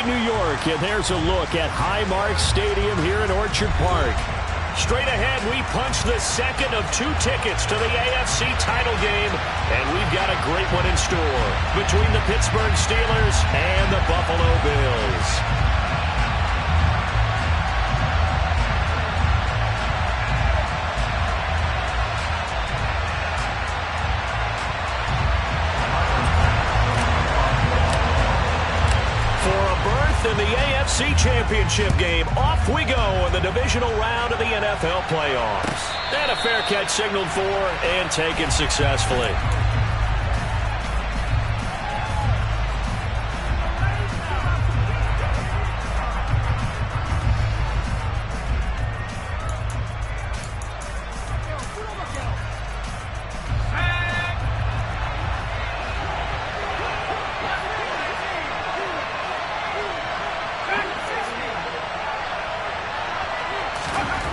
City, New York, and there's a look at Highmark Stadium here in Orchard Park. Straight ahead, we punch the second of 2 tickets to the AFC title game, and we've got a great one in store between the Pittsburgh Steelers and the Buffalo Bills. In the AFC Championship game, off we go in the divisional round of the NFL playoffs. And a fair catch signaled for and taken successfully.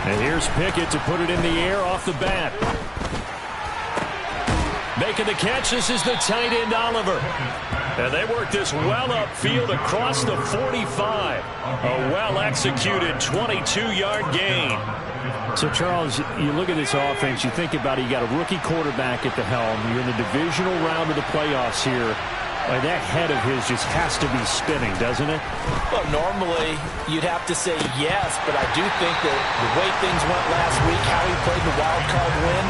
And here's Pickett to put it in the air off the bat. Making the catch, this is the tight end Oliver. And they work this well upfield across the 45. A well-executed 22-yard gain. So, Charles, you look at this offense, you think about it, you got a rookie quarterback at the helm. You're in the divisional round of the playoffs here. That head of his just has to be spinning, doesn't it? Well, normally you'd have to say yes, but I do think that the way things went last week, how he played the wild card win,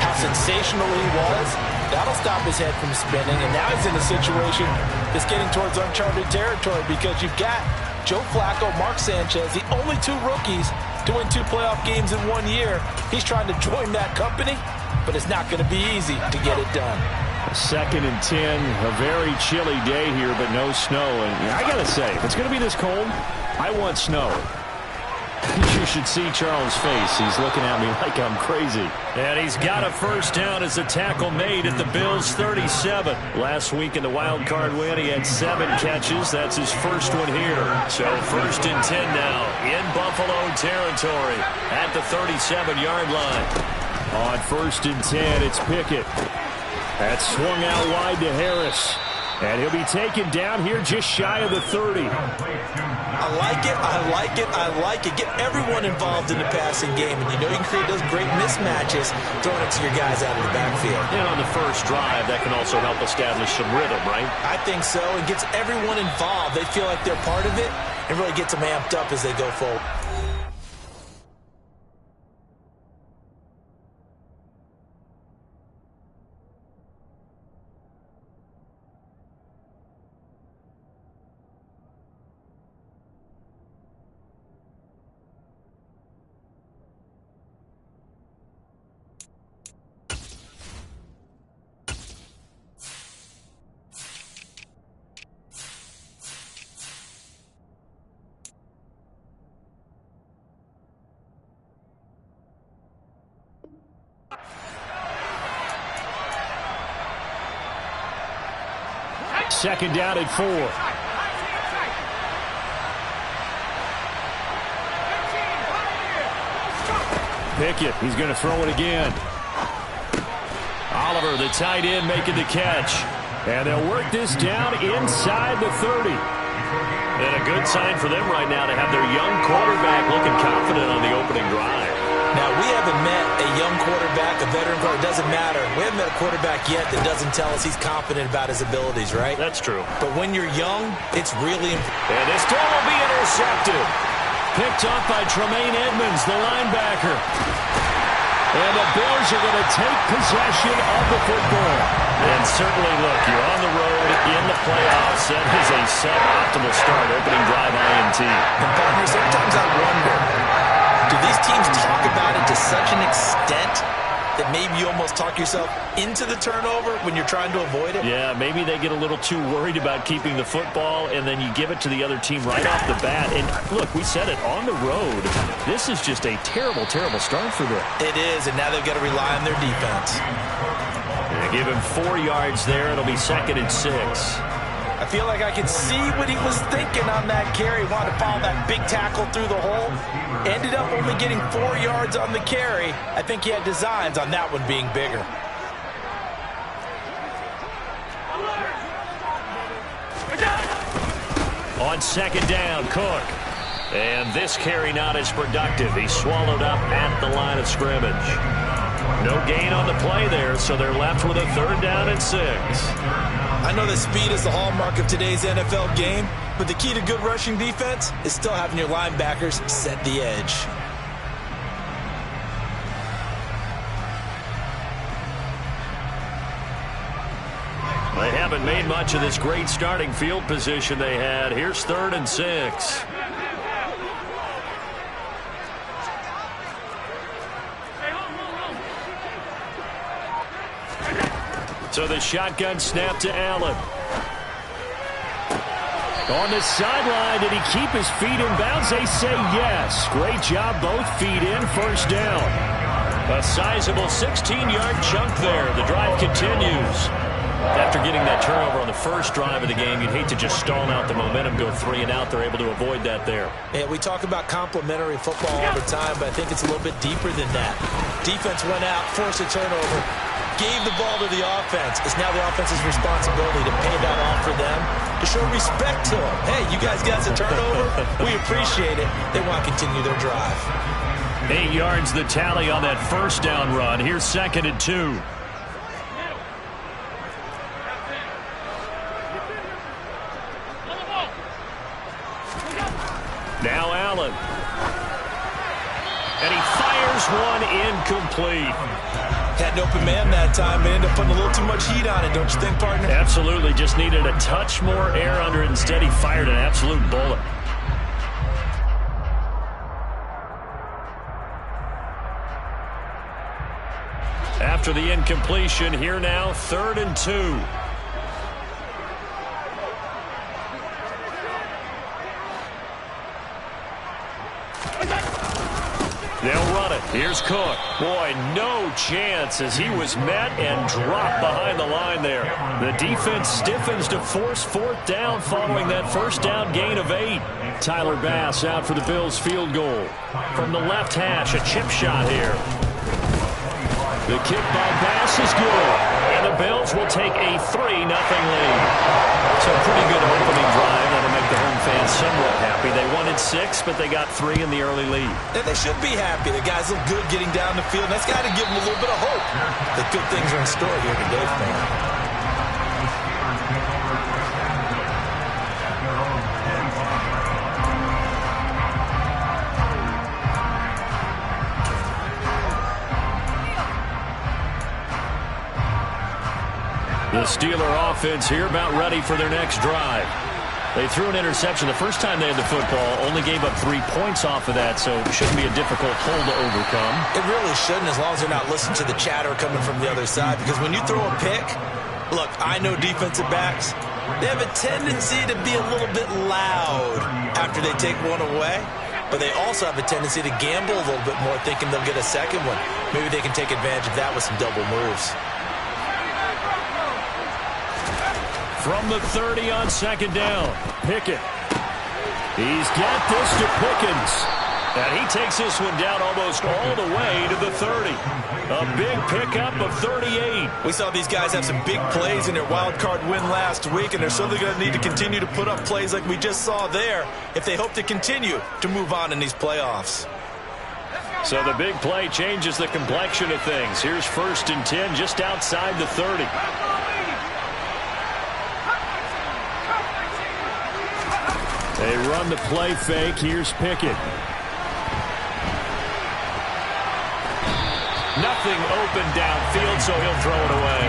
how sensational he was, that'll stop his head from spinning. And now he's in a situation that's getting towards uncharted territory because you've got Joe Flacco, Mark Sanchez, the only 2 rookies to win 2 playoff games in 1 year. He's trying to join that company, but it's not going to be easy to get it done. 2nd and 10, a very chilly day here, but no snow. And I got to say, if it's going to be this cold, I want snow. You should see Charles' face. He's looking at me like I'm crazy. And he's got a first down as the tackle made at the Bills' 37. Last week in the wild card win, he had 7 catches. That's his first one here. So 1st and 10 now in Buffalo territory at the 37-yard line. On 1st and 10, it's Pickett. That's swung out wide to Harris. And he'll be taken down here just shy of the 30. I like it, I like it, I like it. Get everyone involved in the passing game. And you know you can create those great mismatches throwing it to your guys out of the backfield. And on the first drive, that can also help establish some rhythm, right? I think so. It gets everyone involved. They feel like they're part of it and really gets them amped up as they go forward. Second down at 4. Pickett, he's going to throw it again. Oliver, the tight end, making the catch. And they'll work this down inside the 30. And a good sign for them right now to have their young quarterback looking confident on the opening drive. Now, we haven't met a young quarterback, a veteran quarterback. It doesn't matter. We haven't met a quarterback yet that doesn't tell us he's confident about his abilities, right? That's true. But when you're young, it's really important. And this throw will be intercepted. Picked off by Tremaine Edmonds, the linebacker. And the Bills are going to take possession of the football. And certainly, look, you're on the road in the playoffs. That is a suboptimal start, opening drive INT. And, partner, sometimes I wonder, do these teams talk about it to such an extent that maybe you almost talk yourself into the turnover when you're trying to avoid it? Yeah, maybe they get a little too worried about keeping the football, and then you give it to the other team right off the bat. And look, we said it, on the road, this is just a terrible, terrible start for them. It is, and now they've got to rely on their defense. They give him 4 yards there. It'll be 2nd and 6. I feel like I can see what he was thinking on that carry. Wanted to follow that big tackle through the hole. Ended up only getting 4 yards on the carry. I think he had designs on that one being bigger. On second down, Cook. And this carry not as productive. He's swallowed up at the line of scrimmage. No gain on the play there, so they're left with a 3rd down and 6. I know that speed is the hallmark of today's NFL game, but the key to good rushing defense is still having your linebackers set the edge. They haven't made much of this great starting field position they had. Here's 3rd and 6. So the shotgun snap to Allen. On the sideline, did he keep his feet in bounds? They say yes. Great job, both feet in, 1st down. A sizable 16-yard chunk there. The drive continues. After getting that turnover on the first drive of the game, you'd hate to just stall out the momentum, go 3 and out. They're able to avoid that there. Yeah, we talk about complementary football all the time, but I think it's a little bit deeper than that. Defense went out, forced a turnover, gave the ball to the offense. It's now the offense's responsibility to pay that off for them, to show respect to them. Hey, you guys got a turnover? We appreciate it. They want to continue their drive. 8 yards the tally on that 1st down run. Here's 2nd and 2. Now Allen. And he fires one incomplete. Had an open man that time, but ended up putting a little too much heat on it, don't you think, partner? Absolutely. Just needed a touch more air under it. Instead, he fired an absolute bullet. After the incompletion, here now, 3rd and 2. They'll run it. Here's Cook. Boy, no chance as he was met and dropped behind the line there. The defense stiffens to force 4th down following that 1st down gain of 8. Tyler Bass out for the Bills field goal. From the left hash, a chip shot here. The kick by Bass is good. And the Bills will take a 3-0 lead. So a pretty good opening drive. That'll make the home fans somewhat happy. They wanted 6, but they got 3 in the early lead. And they should be happy. The guys look good getting down the field. That's got to give them a little bit of hope that good things are in store here today for them. The Steeler offense here about ready for their next drive. They threw an interception the first time they had the football, only gave up 3 points off of that, so it shouldn't be a difficult hole to overcome. It really shouldn't, as long as they're not listening to the chatter coming from the other side, because when you throw a pick, look, I know defensive backs, they have a tendency to be a little bit loud after they take one away, but they also have a tendency to gamble a little bit more, thinking they'll get a second one. Maybe they can take advantage of that with some double moves. From the 30 on 2nd down, Pickett. He's got this to Pickens. And he takes this one down almost all the way to the 30. A big pickup of 38. We saw these guys have some big plays in their wild card win last week, and they're certainly going to need to continue to put up plays like we just saw there if they hope to continue to move on in these playoffs. So the big play changes the complexion of things. Here's 1st and 10 just outside the 30. They run the play fake. Here's Pickett. Nothing open downfield, so he'll throw it away.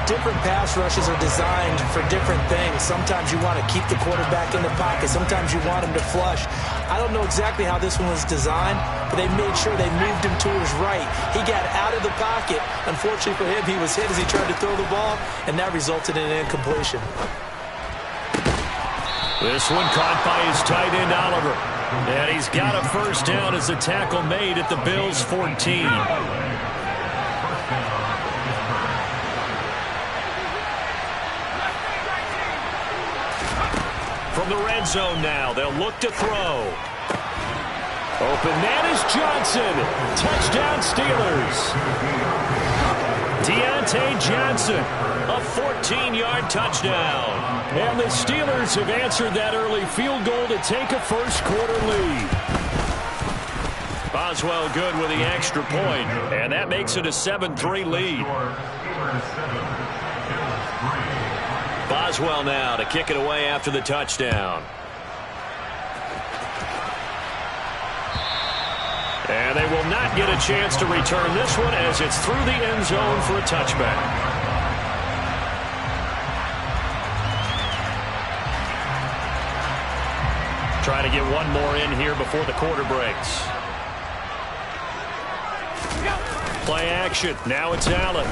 Different pass rushes are designed for different things. Sometimes you want to keep the quarterback in the pocket. Sometimes you want him to flush. I don't know exactly how this one was designed, but they made sure they moved him to his right. He got out of the pocket. Unfortunately for him, he was hit as he tried to throw the ball, and that resulted in an incompletion. This one caught by his tight end, Oliver. And he's got a 1st down as the tackle made at the Bills' 14. From the red zone now, they'll look to throw. Open man is Johnson. Touchdown Steelers. Deontay Johnson, a 14-yard touchdown. And the Steelers have answered that early field goal to take a first-quarter lead. Boswell good with the extra point, and that makes it a 7-3 lead. Boswell now to kick it away after the touchdown. And they will not get a chance to return this one as it's through the end zone for a touchback. Trying to get one more in here before the quarter breaks. Play action. Now it's Allen.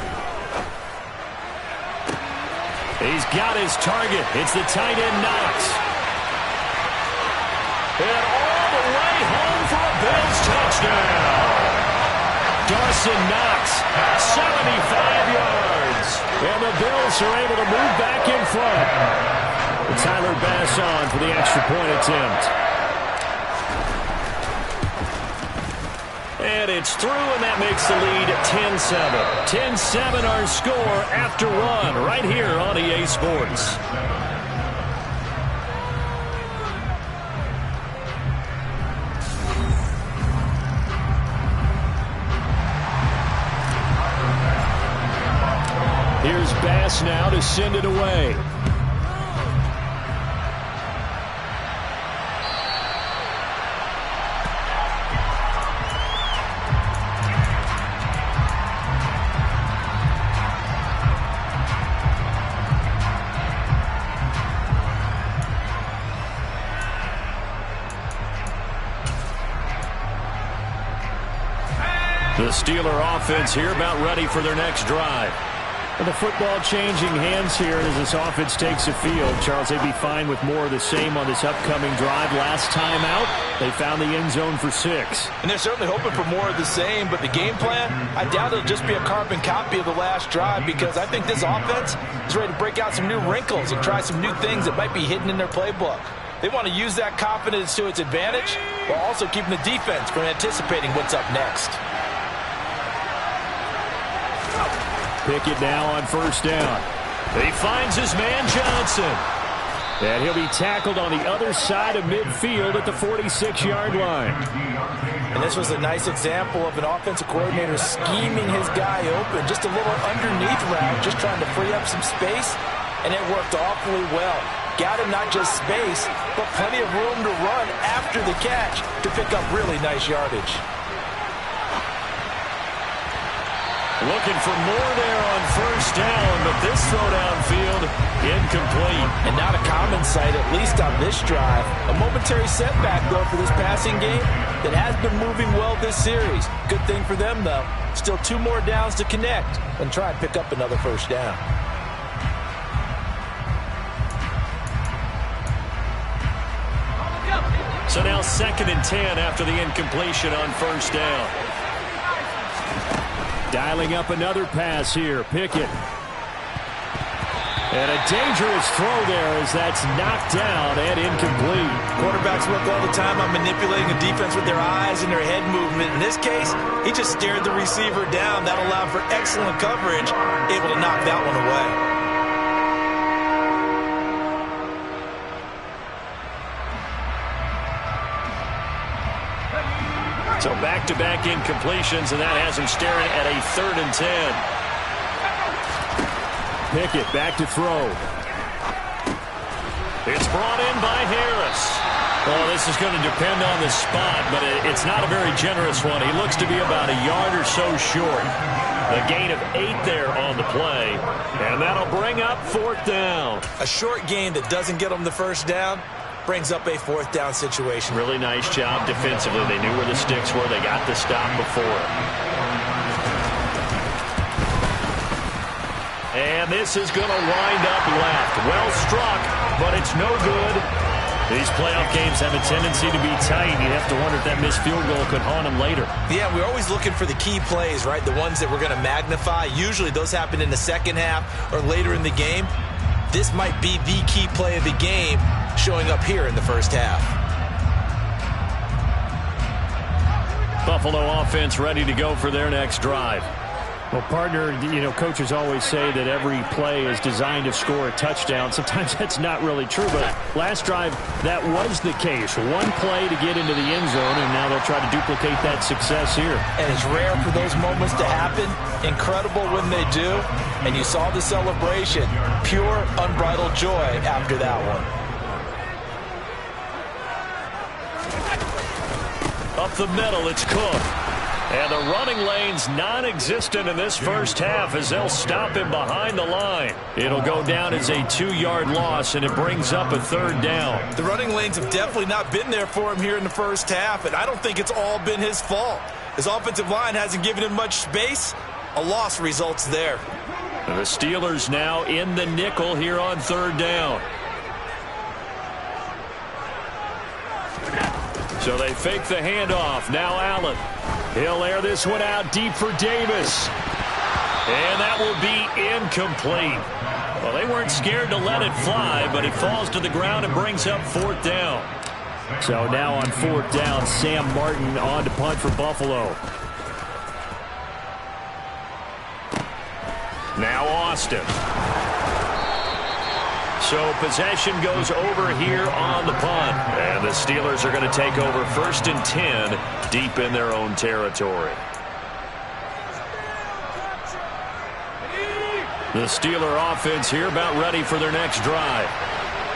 He's got his target. It's the tight end Knox. And all the way home for a Bills touchdown. Dawson Knox, 75 yards. And the Bills are able to move back in front. And Tyler Bass on for the extra point attempt. And it's through, and that makes the lead 10-7. 10-7 our score after one right here on EA Sports. Here's Bass now to send it away. The Steeler offense here about ready for their next drive. And the football changing hands here as this offense takes the field. Charles, they'd be fine with more of the same on this upcoming drive. Last time out, they found the end zone for 6. And they're certainly hoping for more of the same, but the game plan, I doubt it'll just be a carbon copy of the last drive because I think this offense is ready to break out some new wrinkles and try some new things that might be hidden in their playbook. They want to use that confidence to its advantage while also keeping the defense from anticipating what's up next. Pickett now on first down. He finds his man Johnson. And he'll be tackled on the other side of midfield at the 46-yard line. And this was a nice example of an offensive coordinator scheming his guy open. Just a little underneath route, just trying to free up some space. And it worked awfully well. Got him not just space, but plenty of room to run after the catch to pick up really nice yardage. Looking for more there on first down, but this throw downfield incomplete. And not a common sight, at least on this drive. A momentary setback, though, for this passing game that has been moving well this series. Good thing for them, though. Still 2 more downs to connect and try and pick up another first down. So now 2nd and 10 after the incompletion on first down. Dialing up another pass here. Pickett. And a dangerous throw there as that's knocked down and incomplete. Quarterbacks work all the time on manipulating a defense with their eyes and their head movement. In this case, he just stared the receiver down. That allowed for excellent coverage, able to knock that one away. So back-to-back incompletions, and that has him staring at a 3rd and 10. Pickett back to throw. It's brought in by Harris. Oh, this is going to depend on the spot, but it's not a very generous one. He looks to be about a yard or so short. A gain of 8 there on the play, and that'll bring up 4th down. A short gain that doesn't get him the first down brings up a 4th down situation. Really nice job defensively. They knew where the sticks were. They got the stop before. And this is going to wind up left. Well struck, but it's no good. These playoff games have a tendency to be tight. You have to wonder if that missed field goal could haunt them later. Yeah, we're always looking for the key plays, right? The ones that we're going to magnify. Usually those happen in the second half or later in the game. This might be the key play of the game showing up here in the first half. Buffalo offense ready to go for their next drive. Well, partner, coaches always say that every play is designed to score a touchdown. Sometimes that's not really true, but last drive, that was the case. One play to get into the end zone, and now they'll try to duplicate that success here. And it's rare for those moments to happen. Incredible when they do. And you saw the celebration. Pure, unbridled joy after that one. Up the middle, it's Cook. And the running lane's non-existent in this first half as they'll stop him behind the line. It'll go down as a 2-yard loss, and it brings up a 3rd down. The running lanes have definitely not been there for him here in the first half, and I don't think it's all been his fault. His offensive line hasn't given him much space. A loss results there. And the Steelers now in the nickel here on 3rd down. So they fake the handoff. Now Allen. He'll air this one out deep for Davis. And that will be incomplete. Well, they weren't scared to let it fly, but it falls to the ground and brings up 4th down. So now on 4th down, Sam Martin on to punt for Buffalo. Now Austin. So possession goes over here on the punt. And the Steelers are going to take over 1st and 10 deep in their own territory. The Steeler offense here about ready for their next drive.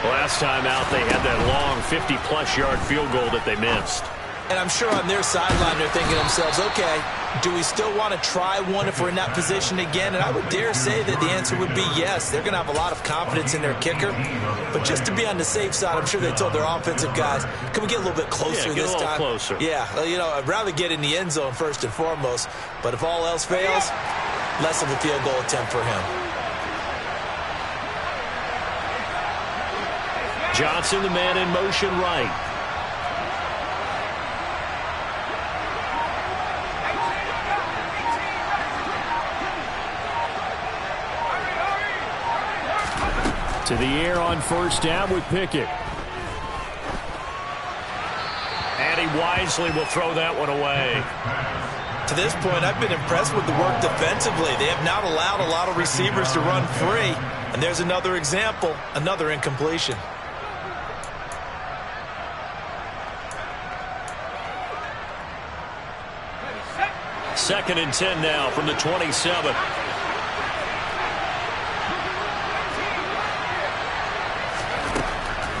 Last time out they had that long 50-plus yard field goal that they missed. And I'm sure on their sideline they're thinking to themselves, okay, do we still want to try one if we're in that position again? And I would dare say that the answer would be yes. They're going to have a lot of confidence in their kicker. But just to be on the safe side, I'm sure they told their offensive guys, can we get a little bit closer this time? Get a little closer. Yeah, I'd rather get in the end zone first and foremost. But if all else fails, less of a field goal attempt for him. Johnson, the man in motion right. To the air on 1st down with Pickett. And he wisely will throw that one away. To this point, I've been impressed with the work defensively. They have not allowed a lot of receivers to run free. And there's another example, another incompletion. Second and 10 now from the 27.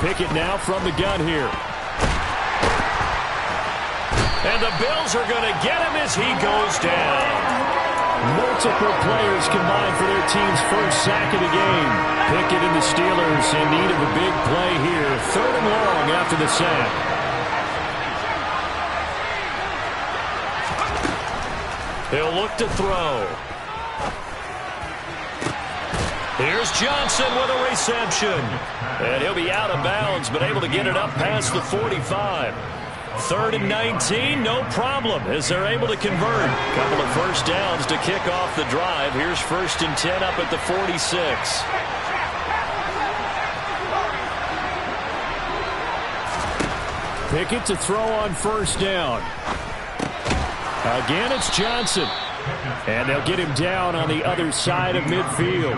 Pickett now from the gun here. And the Bills are going to get him as he goes down. Multiple players combined for their team's first sack of the game. Pickett and the Steelers in need of a big play here. 3rd and long after the sack. He'll look to throw. Here's Johnson with a reception. And he'll be out of bounds, but able to get it up past the 45. 3rd and 19, no problem, as they're able to convert. Couple of first downs to kick off the drive. Here's 1st and 10 up at the 46. Pickett to throw on 1st down. Again, it's Johnson. And they'll get him down on the other side of midfield.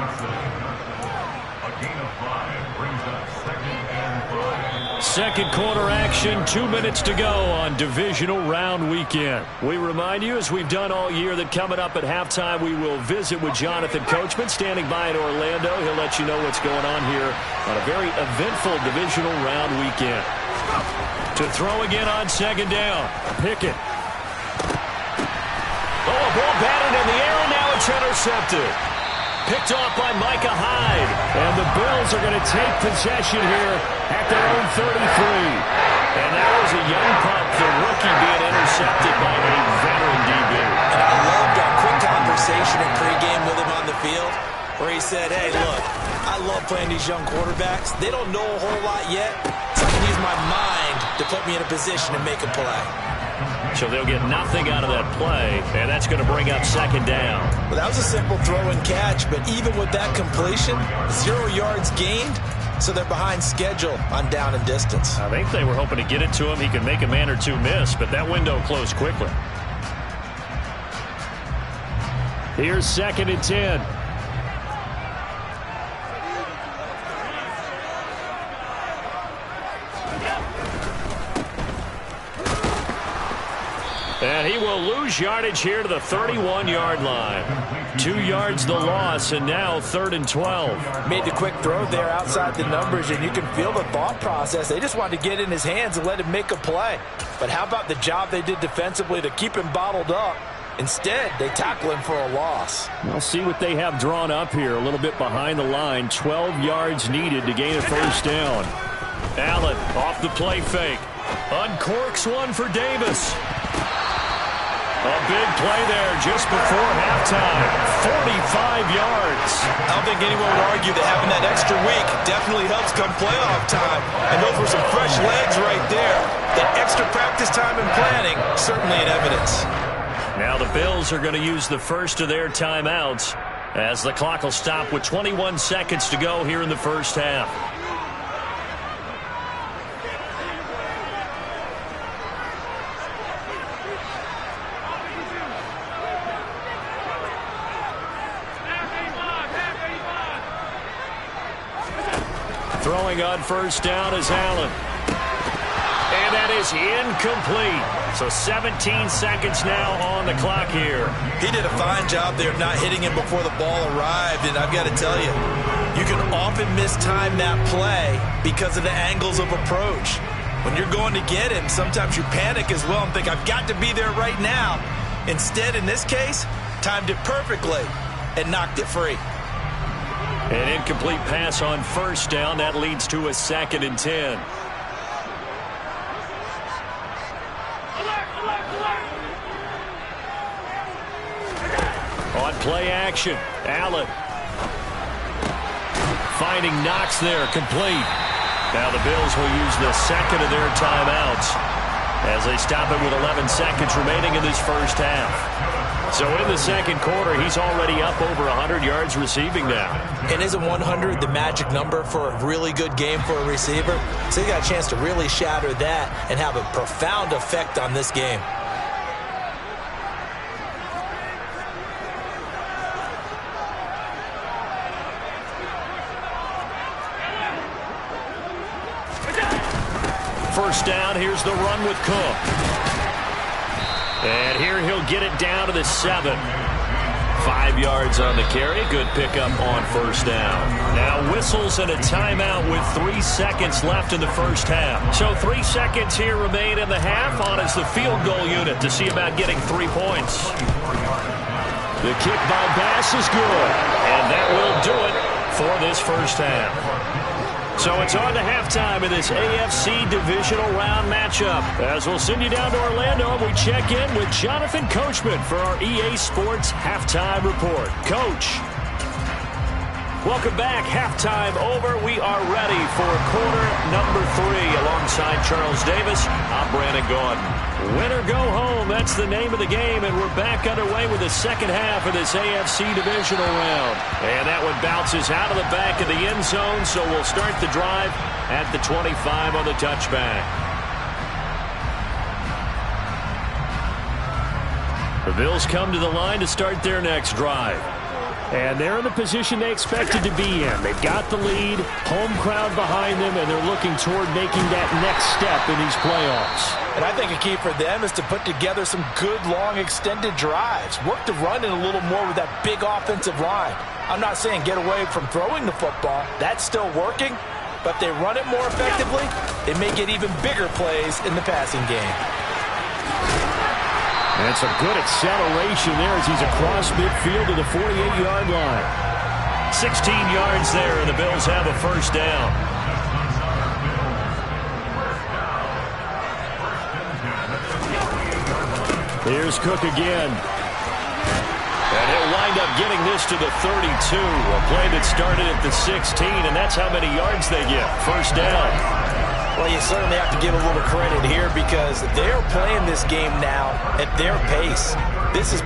Second quarter action, 2 minutes to go on divisional round weekend. We remind you, as we've done all year, that coming up at halftime, we will visit with Jonathan Coachman, standing by in Orlando. He'll let you know what's going on here on a very eventful divisional round weekend. To throw again on 2nd down, Pickett. Oh, a ball batted in the air, and now it's intercepted. Picked off by Micah Hyde. And the Bills are going to take possession here at their own 33. And that was a young punt, the rookie being intercepted by a veteran DB. And I loved our quick conversation in pregame with him on the field where he said, hey, look, I love playing these young quarterbacks. They don't know a whole lot yet, so I can use my mind to put me in a position to make a play. So they'll get nothing out of that play, and that's going to bring up 2nd down. Well, that was a simple throw and catch, but even with that completion, 0 yards gained, so they're behind schedule on down and distance. I think they were hoping to get it to him. He could make a man or two miss, but that window closed quickly. Here's 2nd and 10. And he will lose yardage here to the 31-yard line. 2 yards the loss, and now 3rd and 12. Made the quick throw there outside the numbers, and you can feel the thought process. They just wanted to get in his hands and let him make a play. But how about the job they did defensively to keep him bottled up? Instead, they tackle him for a loss. We'll see what they have drawn up here. A little bit behind the line. 12 yards needed to gain a 1st down. Allen off the play fake. Uncorks one for Davis. A big play there just before halftime. 45 yards. I don't think anyone would argue that having that extra week definitely helps come playoff time. And those were some fresh legs right there. That extra practice time and planning, certainly in evidence. Now the Bills are going to use the first of their timeouts as the clock will stop with 21 seconds to go here in the 1st half. Throwing on 1st down is Allen. And that is incomplete. So 17 seconds now on the clock here. He did a fine job there not hitting him before the ball arrived. And I've got to tell you, you can often mistime that play because of the angles of approach. When you're going to get him, sometimes you panic as well and think, I've got to be there right now. Instead, in this case, timed it perfectly and knocked it free. An incomplete pass on 1st down. That leads to a 2nd and 10. On play action, Allen. Finding Knox there, complete. Now the Bills will use the 2nd of their timeouts as they stop it with 11 seconds remaining in this 1st half. So in the 2nd quarter, he's already up over 100 yards receiving now. And isn't 100 the magic number for a really good game for a receiver? So he got a chance to really shatter that and have a profound effect on this game. First down, here's the run with Cook. And here he'll get it down to the 7. 5 yards on the carry. Good pickup on 1st down. Now whistles and a timeout with 3 seconds left in the 1st half. So 3 seconds here remain in the half on as the field goal unit to see about getting 3 points. The kick by Bass is good. And that will do it for this 1st half. So it's on to halftime in this AFC Divisional Round matchup. As we'll send you down to Orlando, we check in with Jonathan Coachman for our EA Sports Halftime Report. Coach. Welcome back. Halftime over. We are ready for quarter number 3. Alongside Charles Davis, I'm Brandon Gaudin. Win or go home, that's the name of the game, and we're back underway with the 2nd half of this AFC Divisional Round. And that one bounces out of the back of the end zone, so we'll start the drive at the 25 on the touchback. The Bills come to the line to start their next drive. And they're in the position they expected to be in. They've got the lead, home crowd behind them, and they're looking toward making that next step in these playoffs. And I think a key for them is to put together some good, long, extended drives. Work the run in a little more with that big offensive line. I'm not saying get away from throwing the football. That's still working. But if they run it more effectively, they may get even bigger plays in the passing game. And some good acceleration there as he's across midfield to the 48-yard line. 16 yards there, and the Bills have a 1st down. Here's Cook again. And he'll wind up getting this to the 32. A play that started at the 16, and that's how many yards they get. 1st down. Well, you certainly have to give a little credit here because they're playing this game now at their pace. This is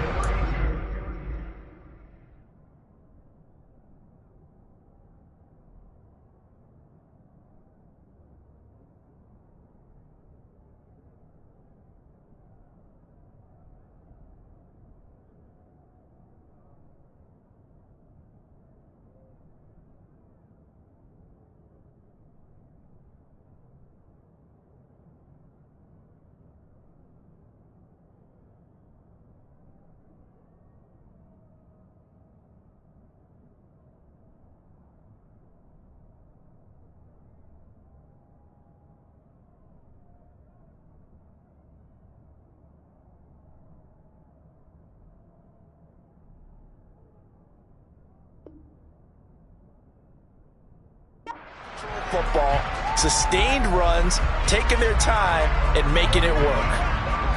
football, sustained runs, taking their time, and making it work.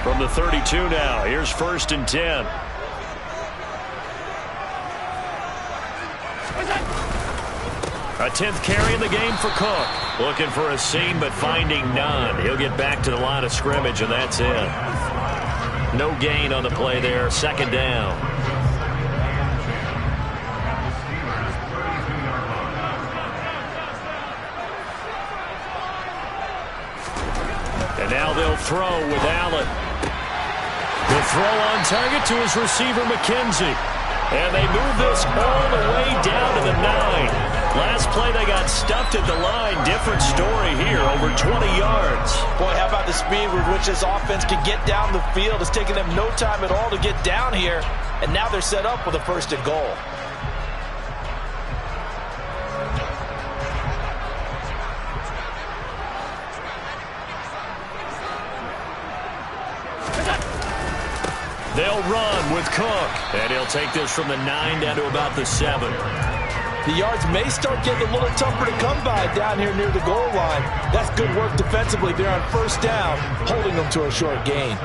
From the 32 now, here's 1st and 10. A 10th carry in the game for Cook. Looking for a seam, but finding none. He'll get back to the line of scrimmage, and that's it. No gain on the play there. 2nd down. And now they'll throw with Allen. The throw on target to his receiver, McKenzie. And they move this all the way down to the 9. Last play, they got stuffed at the line. Different story here, over 20 yards. Boy, how about the speed with which this offense can get down the field? It's taking them no time at all to get down here. And now they're set up with a 1st and goal. They'll run with Cook. And he'll take this from the 9 down to about the 7. The yards may start getting a little tougher to come by down here near the goal line. That's good work defensively there on 1st down, holding them to a short gain.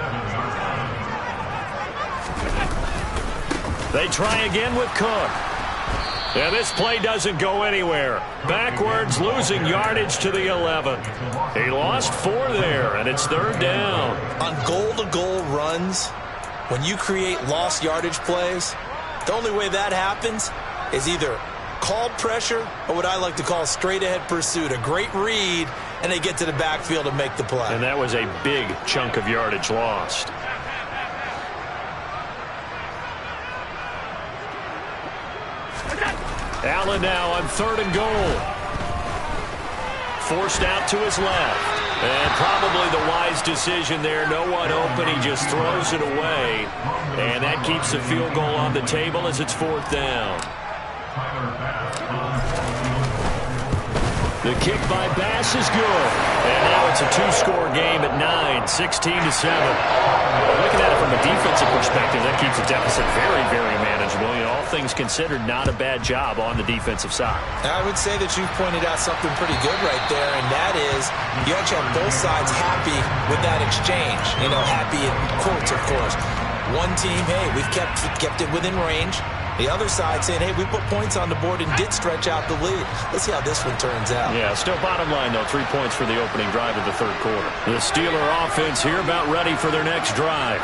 They try again with Cook. And this play doesn't go anywhere. Backwards, losing yardage to the 11. He lost 4 there, and it's 3rd down. On goal-to-goal runs, when you create lost yardage plays, the only way that happens is either called pressure or what I like to call straight-ahead pursuit. A great read, and they get to the backfield and make the play. And that was a big chunk of yardage lost. Allen now on 3rd and goal. Forced out to his left. And probably the wise decision there. No one open. He just throws it away. And that keeps the field goal on the table as it's 4th down. The kick by Bass is good. And now it's a 2-score game at 9, 16-7. Looking at it from a defensive perspective, that keeps the deficit very, very manageable. You know, all things considered, not a bad job on the defensive side. I would say that you've pointed out something pretty good right there, and that is you actually have both sides happy with that exchange. You know, happy in quotes, of course. One team, hey, we've kept it within range. The other side saying, hey, we put points on the board and did stretch out the lead. Let's see how this one turns out. Yeah, still bottom line, though, 3 points for the opening drive of the 3rd quarter. The Steeler offense here about ready for their next drive.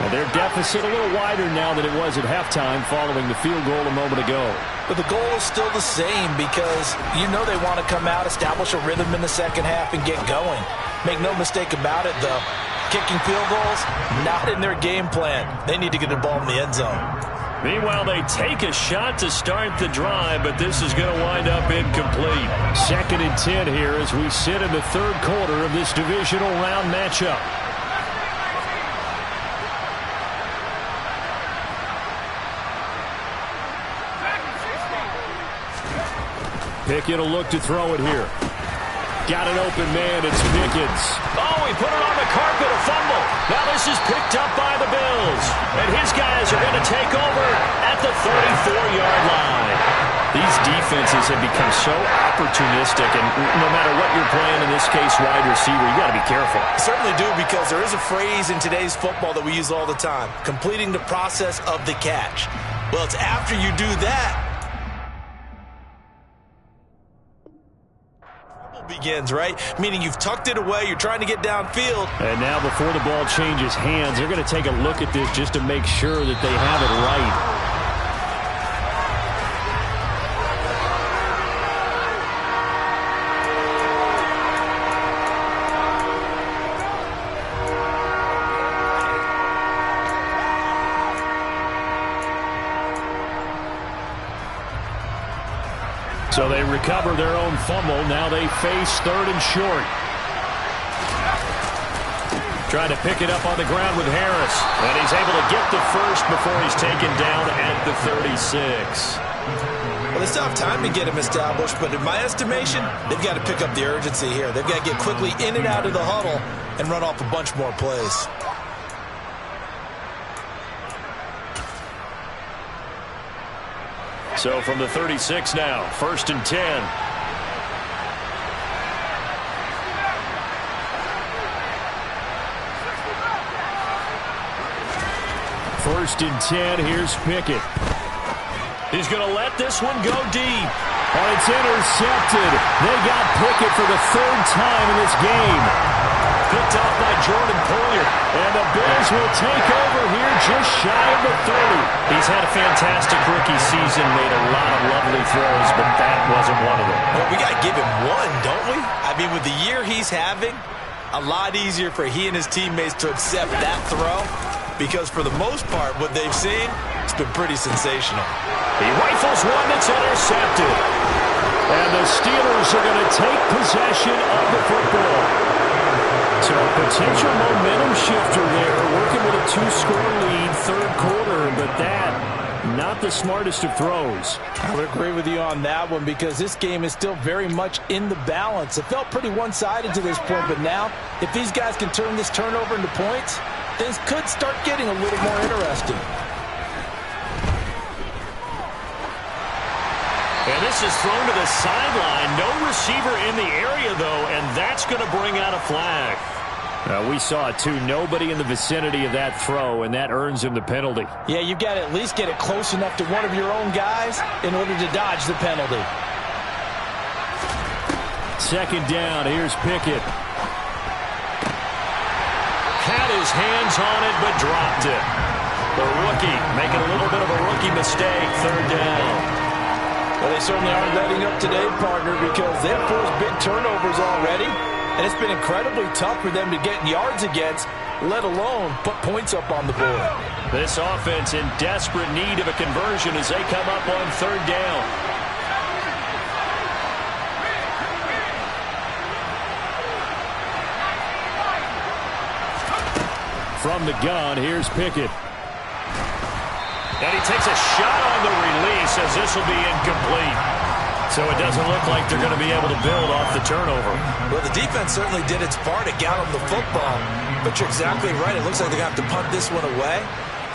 And their deficit a little wider now than it was at halftime following the field goal a moment ago. But the goal is still the same because you know they want to come out, establish a rhythm in the 2nd half, and get going. Make no mistake about it, though. Kicking field goals, not in their game plan. They need to get the ball in the end zone. Meanwhile, they take a shot to start the drive, but this is going to wind up incomplete. 2nd and 10 here as we sit in the 3rd quarter of this divisional round matchup. Pickett will look to throw it here. Got an open man, it's Pickens. Oh, he put it on the carpet, a fumble. Now this is picked up by the Bills. And his guys are going to take over at the 34-yard line. These defenses have become so opportunistic, and no matter what you're playing, in this case, wide receiver, you got to be careful. Certainly do, because there is a phrase in today's football that we use all the time, completing the process of the catch. Well, it's after you do that begins, right? Meaning you've tucked it away, you're trying to get downfield. And now before the ball changes hands, they're going to take a look at this just to make sure that they have it right. So they recover their own fumble. Now they face 3rd and short. Trying to pick it up on the ground with Harris. And he's able to get the first before he's taken down at the 36. Well, they still have time to get him established, but in my estimation, they've got to pick up the urgency here. They've got to get quickly in and out of the huddle and run off a bunch more plays. So from the 36 now, 1st and 10. 1st and 10. Here's Pickett. He's going to let this one go deep. And it's intercepted. They got Pickett for the 3rd time in this game. Picked off by Jordan Poyer. And the Bills will take over here just shy of the 30. He's had a fantastic rookie season, made a lot of lovely throws, but that wasn't one of them. Well, we got to give him one, don't we? I mean, with the year he's having, a lot easier for he and his teammates to accept that throw, because for the most part, what they've seen, it's been pretty sensational. He rifles one that's intercepted. And the Steelers are going to take possession of the football. So a potential momentum shifter there, working with a 2-score lead, 3rd quarter, but that, not the smartest of throws. I would agree with you on that one because this game is still very much in the balance. It felt pretty one-sided to this point, but now, if these guys can turn this turnover into points, things could start getting a little more interesting. And this is thrown to the sideline. No receiver in the area, though, and that's going to bring out a flag. We saw it, too. Nobody in the vicinity of that throw, and that earns him the penalty. Yeah, you've got to at least get it close enough to one of your own guys in order to dodge the penalty. 2nd down. Here's Pickett. Had his hands on it, but dropped it. The rookie making a little bit of a rookie mistake. 3rd down. Well, they certainly aren't letting up today, partner, because they've forced big turnovers already, and it's been incredibly tough for them to get yards against, let alone put points up on the board. This offense in desperate need of a conversion as they come up on 3rd down. From the gun, here's Pickett. And he takes a shot on the release as this will be incomplete. So it doesn't look like they're going to be able to build off the turnover. Well, the defense certainly did its part to get them the football. But you're exactly right. It looks like they're going to have to punt this one away.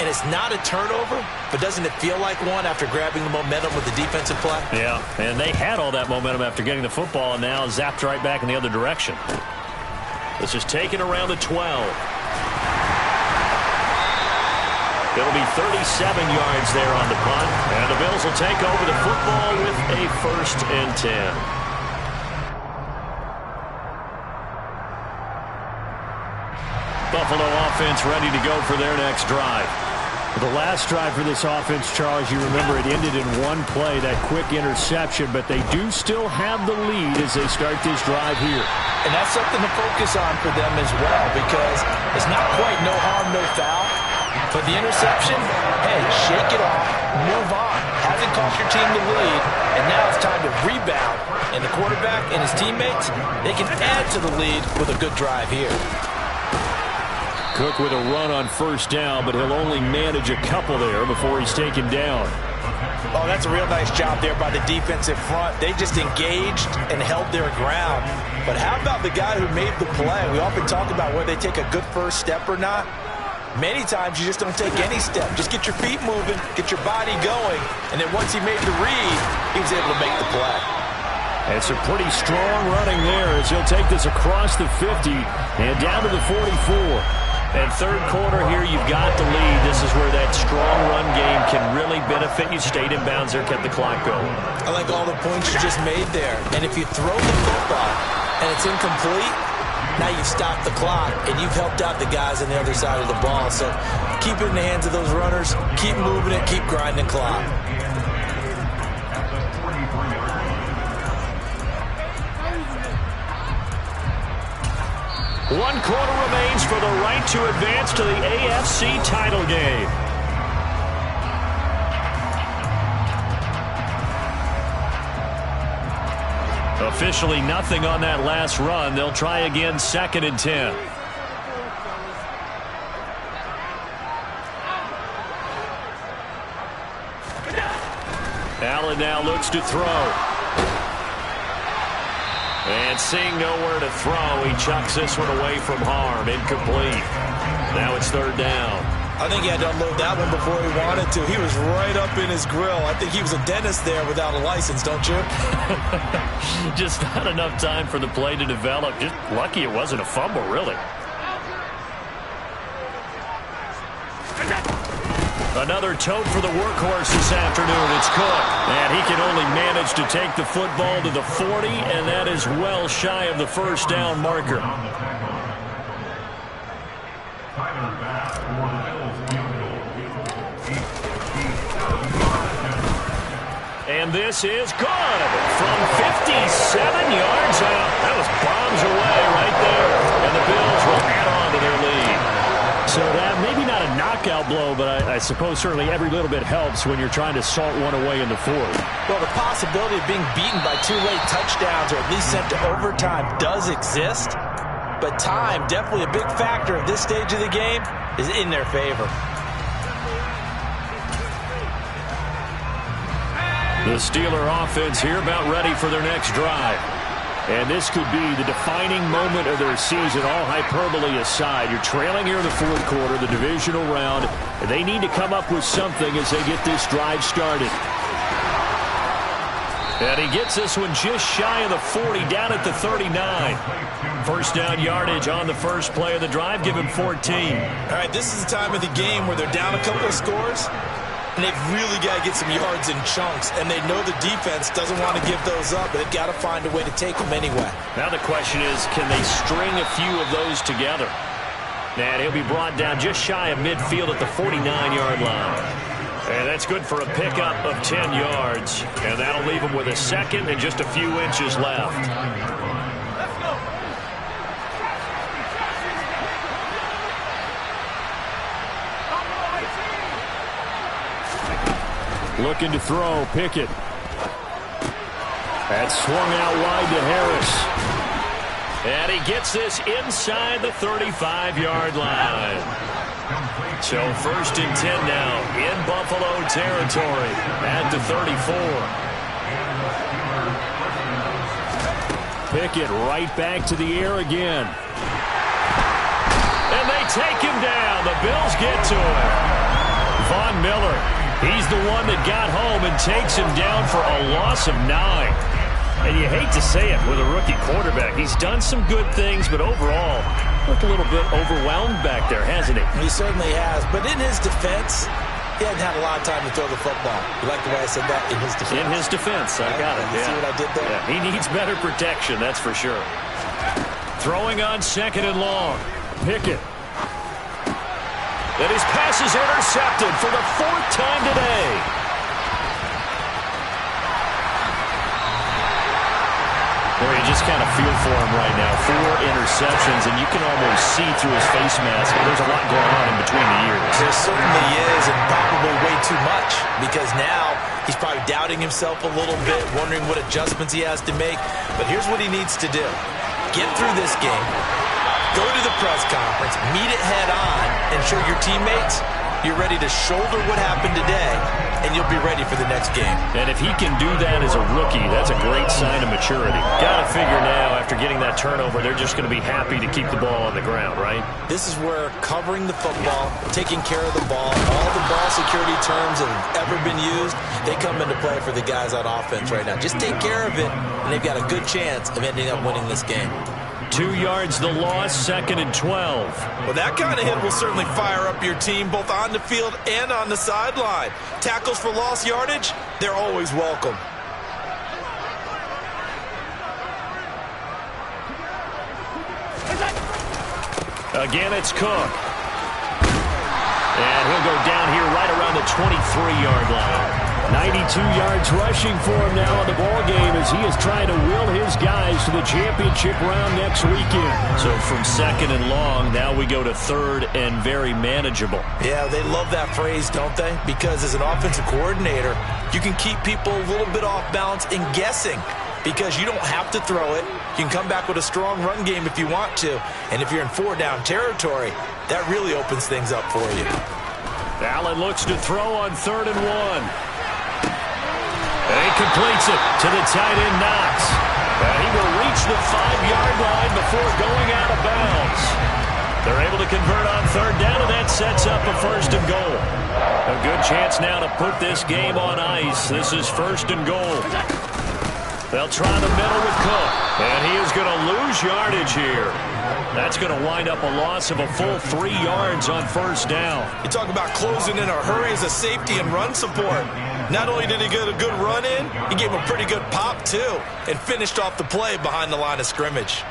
And it's not a turnover, but doesn't it feel like one after grabbing the momentum with the defensive play? Yeah, and they had all that momentum after getting the football and now zapped right back in the other direction. This is taken around the 12. It'll be 37 yards there on the punt. And the Bills will take over the football with a 1st and 10. Buffalo offense ready to go for their next drive. The last drive for this offense, Charles, you remember it ended in one play, that quick interception, but they do still have the lead as they start this drive here. And that's something to focus on for them as well, because it's not quite no harm, no foul. But the interception, hey, shake it off, move on. Hasn't cost your team the lead, and now it's time to rebound. And the quarterback and his teammates, they can add to the lead with a good drive here. Cook with a run on 1st down, but he'll only manage a couple there before he's taken down. Oh, that's a real nice job there by the defensive front. They just engaged and held their ground. But how about the guy who made the play? We often talk about whether they take a good first step or not. Many times you just don't take any step. Just get your feet moving, get your body going, and then once he made the read, he was able to make the play. And some pretty strong running there as he'll take this across the 50 and down to the 44. And 3rd quarter here, you've got the lead. This is where that strong run game can really benefit you. Stayed in bounds there, kept the clock going. I like all the points you just made there. And if you throw the football and it's incomplete, now you've stopped the clock and you've helped out the guys on the other side of the ball. So keep it in the hands of those runners, keep moving it, keep grinding clock. One quarter remains for the right to advance to the AFC title game. Officially nothing on that last run. They'll try again, 2nd and 10. Allen now looks to throw. And seeing nowhere to throw, he chucks this one away from harm. Incomplete. Now it's 3rd down. I think he had to unload that one before he wanted to. He was right up in his grill. I think he was a dentist there without a license, don't you? Just not enough time for the play to develop. Just lucky it wasn't a fumble, really. Another tote for the workhorse this afternoon. It's Cook. And he can only manage to take the football to the 40, and that is well shy of the first down marker. And this is good from 57 yards out. That was bombs away right there. And the Bills will add on to their lead. So that maybe not a knockout blow, but I suppose certainly every little bit helps when you're trying to salt one away in the fourth. Well, the possibility of being beaten by 2 late touchdowns or at least sent to overtime does exist. But time, definitely a big factor at this stage of the game, is in their favor. The Steeler offense here about ready for their next drive. And this could be the defining moment of their season, all hyperbole aside. You're trailing here in the fourth quarter, the divisional round, and they need to come up with something as they get this drive started. And he gets this one just shy of the 40, down at the 39. First down yardage on the first play of the drive, give him 14. All right, this is the time of the game where they're down a couple of scores, and they've really got to get some yards in chunks, and they know the defense doesn't want to give those up, but they've got to find a way to take them anyway. Now the question is, can they string a few of those together? And he'll be brought down just shy of midfield at the 49-yard line. And that's good for a pickup of 10 yards, and that'll leave him with a second and just a few inches left. Looking to throw, Pickett. That's swung out wide to Harris. And he gets this inside the 35-yard line. So first and 10 now in Buffalo territory at the 34. Pickett right back to the air again. And they take him down. The Bills get to him. Von Miller. He's the one that got home and takes him down for a loss of 9. And you hate to say it with a rookie quarterback. He's done some good things, but overall, looked a little bit overwhelmed back there, hasn't he? He certainly has. But in his defense, he hadn't had a lot of time to throw the football. You like the way I said that? In his defense. In his defense. I got it. You see what I did there? Yeah, he needs better protection, that's for sure. Throwing on second and long. Pickett. And his pass is intercepted for the 4th time today. Boy, you just kind of feel for him right now. 4 interceptions, and you can almost see through his face mask. There's a lot going on in between the ears. There certainly is, and probably way too much, because now he's probably doubting himself a little bit, wondering what adjustments he has to make. But here's what he needs to do. Get through this game. Go to the press conference, meet it head on, and show your teammates you're ready to shoulder what happened today, and you'll be ready for the next game. And if he can do that as a rookie, that's a great sign of maturity. Got to figure now, after getting that turnover, they're just going to be happy to keep the ball on the ground, right? This is where covering the football, taking care of the ball, all the ball security terms that have ever been used, they come into play for the guys on offense right now. Just take care of it, and they've got a good chance of ending up winning this game. 2 yards the loss, 2nd and 12. Well, that kind of hit will certainly fire up your team both on the field and on the sideline. Tackles for lost yardage, they're always welcome. Again, it's Cook. And he'll go down here right around the 23-yard line. 92 yards rushing for him now in the ball game as he is trying to will his guys to the championship round next weekend. So from 2nd and long, now we go to 3rd and very manageable. Yeah, they love that phrase, don't they? Because as an offensive coordinator, you can keep people a little bit off balance and guessing because you don't have to throw it. You can come back with a strong run game if you want to. And if you're in 4-down territory, that really opens things up for you. Allen looks to throw on 3rd and 1. And he completes it to the tight end, Knox. And he will reach the 5-yard line before going out of bounds. They're able to convert on 3rd down, and that sets up a 1st and goal. A good chance now to put this game on ice. This is 1st and goal. They'll try the middle with Cook. And he is going to lose yardage here. That's going to wind up a loss of a full 3 yards on first down. You talk about closing in a hurry as a safety and run support. Not only did he get a good run in, he gave him a pretty good pop too and finished off the play behind the line of scrimmage.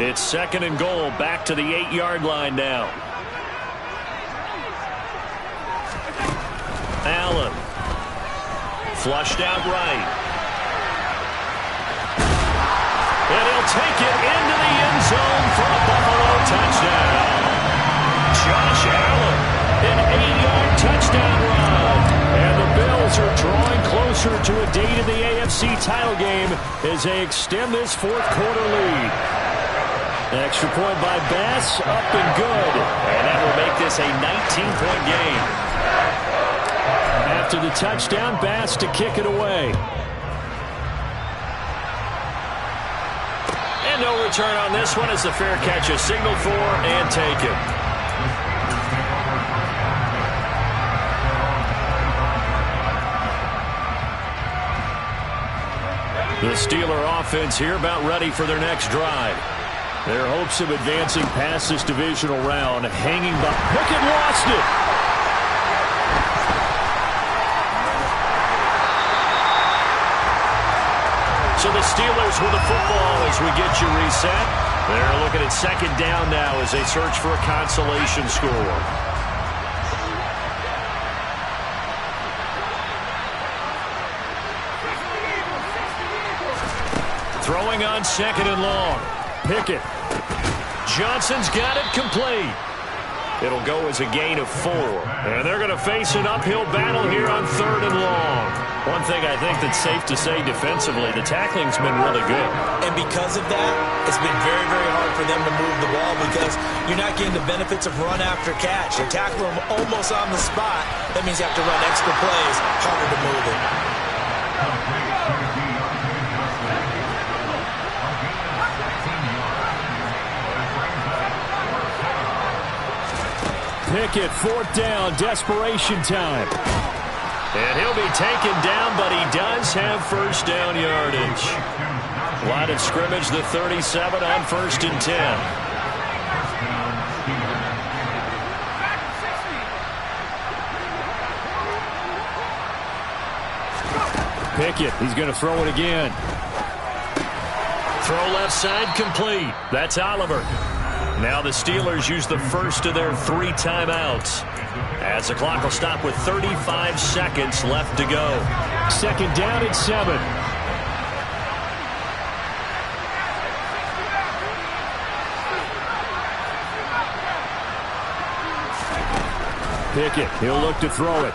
It's 2nd and goal, back to the 8-yard line now. Allen. Flushed out right. And he'll take it into the end zone for a Buffalo touchdown. Josh Allen, an 8-yard touchdown run. And the Bills are drawing closer to a date in the AFC title game as they extend this 4th quarter lead. Extra point by Bass, up and good. And that will make this a 19-point game. After the touchdown, Bass to kick it away. And no return on this one as the fair catch is signaled for and taken. The Steeler offense here about ready for their next drive. Their hopes of advancing past this divisional round hanging by. Pickett lost it. So the Steelers with the football as we get you reset. They're looking at 2nd down now as they search for a consolation score. Throwing on 2nd and long. Pickett. Johnson's got it complete. It'll go as a gain of 4. And they're going to face an uphill battle here on 3rd and long. One thing I think that's safe to say defensively, the tackling's been really good. And because of that, it's been very, very hard for them to move the ball because you're not getting the benefits of run after catch. They tackle them almost on the spot. That means you have to run extra plays, harder to move it. Pickett, 4th down, desperation time. And he'll be taken down, but he does have first down yardage. Line of scrimmage, the 37 on 1st and 10. Pickett, he's going to throw it again. Throw left side complete. That's Oliver. Now the Steelers use the first of their 3 timeouts. As the clock will stop with 35 seconds left to go. 2nd down and 7. Pickett, he'll look to throw it.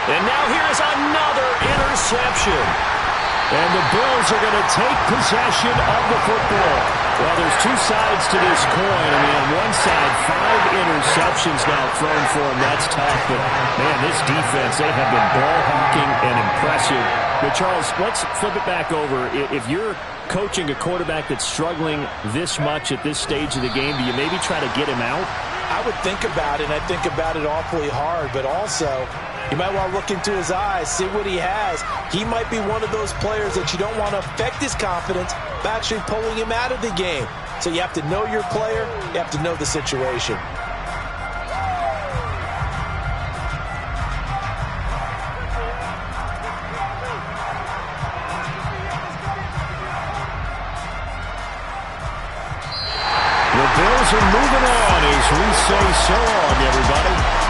And now here's another interception. And the Bills are going to take possession of the football. Well, there's 2 sides to this coin. I mean, on one side, 5 interceptions now thrown for him. That's tough. But, man, this defense, they have been ball hawking and impressive. But, Charles, let's flip it back over. If you're coaching a quarterback that's struggling this much at this stage of the game, do you maybe try to get him out? I would think about it, and I think about it awfully hard. But also, you might want to look into his eyes, see what he has. He might be one of those players that you don't want to affect his confidence by actually pulling him out of the game. So you have to know your player. You have to know the situation. The Bills are moving on as we say so long, everybody.